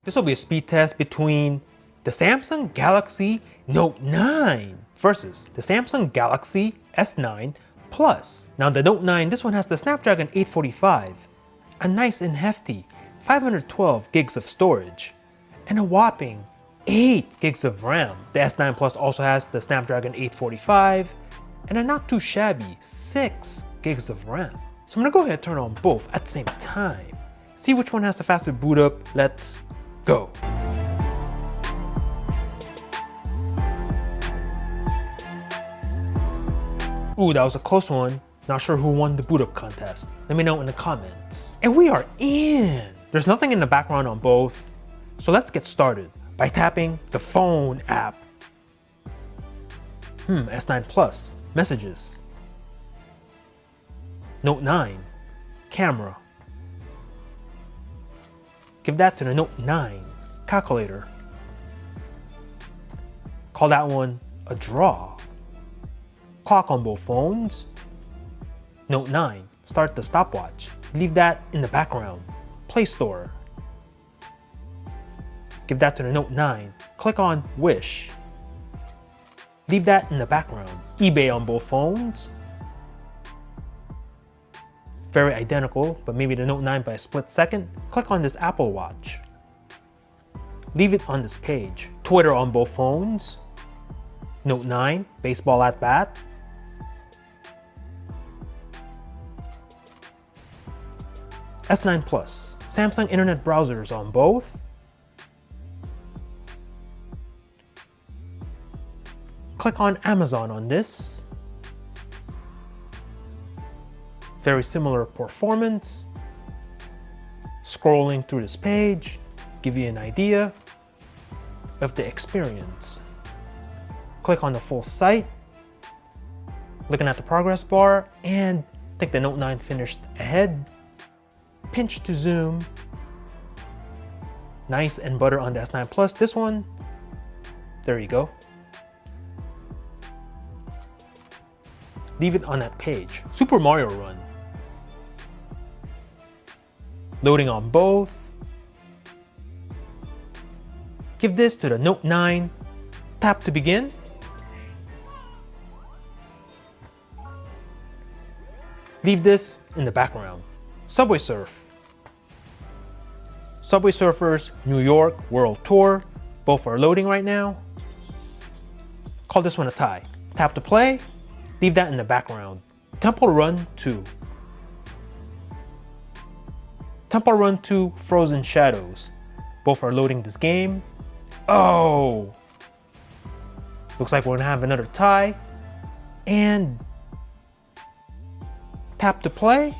This will be a speed test between the Samsung Galaxy Note 9 versus the Samsung Galaxy S9 Plus. Now the Note 9, this one has the Snapdragon 845, a nice and hefty 512 gigs of storage, and a whopping 8 gigs of RAM. The S9 Plus also has the Snapdragon 845 and a not too shabby 6 gigs of RAM. So I'm gonna go ahead and turn on both at the same time. See which one has the faster boot up. Let's go. Ooh, that was a close one. Not sure who won the boot up contest. Let me know in the comments. And we are in. There's nothing in the background on both. So let's get started by tapping the phone app. S9 Plus, messages. Note 9, camera. Give that to the Note 9, calculator. Call that one a draw. Clock on both phones. Note 9, start the stopwatch. Leave that in the background. Play Store. Give that to the Note 9. Click on Wish. Leave that in the background. eBay on both phones. Very identical, but maybe the Note 9 by a split second. Click on this Apple Watch. Leave it on this page. Twitter on both phones. Note 9, baseball at bat. S9 Plus, Samsung Internet browsers on both. Click on Amazon on this. Very similar performance. Scrolling through this page, give you an idea of the experience. Click on the full site. Looking at the progress bar, and I think the Note 9 finished ahead. Pinch to zoom. Nice and butter on the S9 Plus. This one, there you go. Leave it on that page. Super Mario Run. Loading on both. Give this to the Note 9. Tap to begin. Leave this in the background. Subway Surf. Subway Surfers New York World Tour. Both are loading right now. Call this one a tie. Tap to play. Leave that in the background. Temple Run 2. Temple Run 2 Frozen Shadows. Both are loading this game. Oh! Looks like we're gonna have another tie. And tap to play.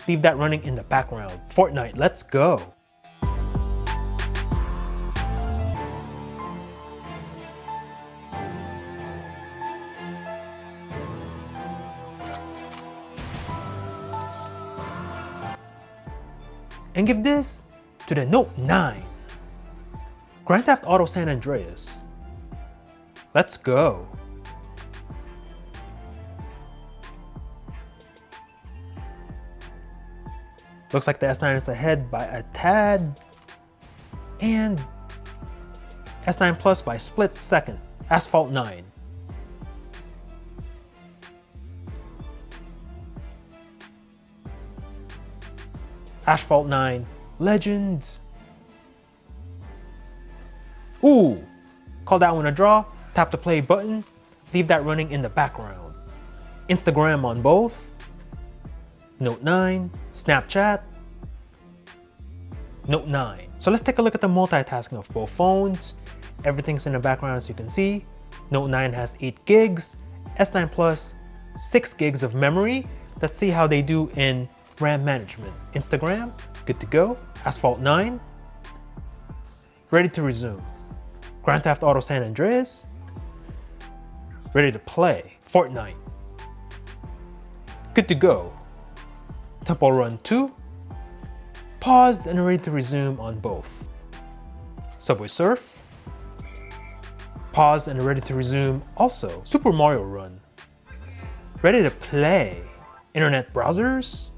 Leave that running in the background. Fortnite, let's go. And give this to the Note 9. Grand Theft Auto San Andreas. Let's go. Looks like the S9 is ahead by a tad. And S9 Plus by a split second. Asphalt 9. Asphalt 9 Legends. Ooh, call that one a draw. Tap the play button. Leave that running in the background. Instagram on both. Note 9, Snapchat. Note 9. So let's take a look at the multitasking of both phones. Everything's in the background as you can see. Note 9 has 8 gigs. S9 Plus, 6 gigs of memory. Let's see how they do in RAM management. Instagram, good to go. Asphalt 9, ready to resume. Grand Theft Auto San Andreas, ready to play. Fortnite, good to go. Temple Run 2, paused and ready to resume on both. Subway Surf, paused and ready to resume also. Super Mario Run, ready to play. Internet browsers,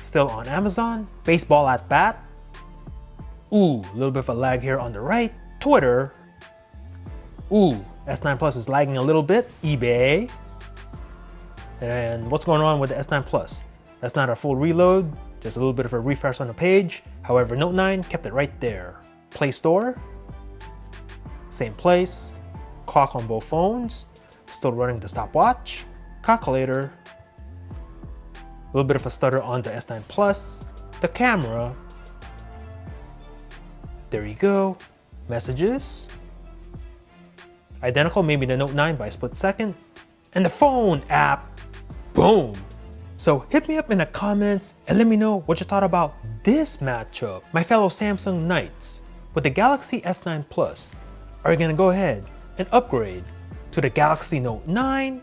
still on Amazon. Baseball at bat, Ooh, a little bit of a lag here on the right. Twitter. Ooh, S9 Plus is lagging a little bit. eBay. And what's going on with the S9 Plus? That's not a full reload, just a little bit of a refresh on the page. However, Note 9 kept it right there. Play Store, same place. Clock on both phones, still running the stopwatch. Calculator, a little bit of a stutter on the S9 Plus. The camera, there you go. Messages, identical, maybe the Note 9 by a split second. And the phone app, boom. So hit me up in the comments and let me know what you thought about this matchup. My fellow Samsung Knights, with the Galaxy S9 Plus, are you gonna go ahead and upgrade to the Galaxy Note 9?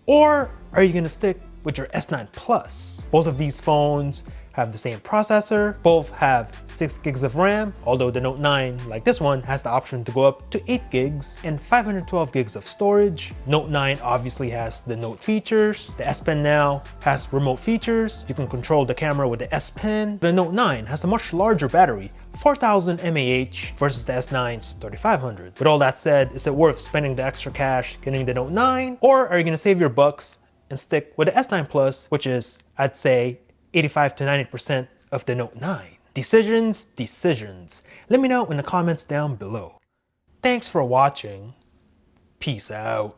Or are you gonna stick with your S9 Plus? Both of these phones have the same processor, both have 6 gigs of RAM, although the Note 9, like this one, has the option to go up to 8 gigs and 512 gigs of storage. Note 9 obviously has the Note features. The S Pen now has remote features. You can control the camera with the S Pen. The Note 9 has a much larger battery, 4000 mAh versus the S9's 3500. With all that said, is it worth spending the extra cash getting the Note 9? Or are you gonna save your bucks and stick with the S9 Plus, which is, I'd say, 85 to 90% of the Note 9. Decisions. Let me know in the comments down below. Thanks for watching. Peace out.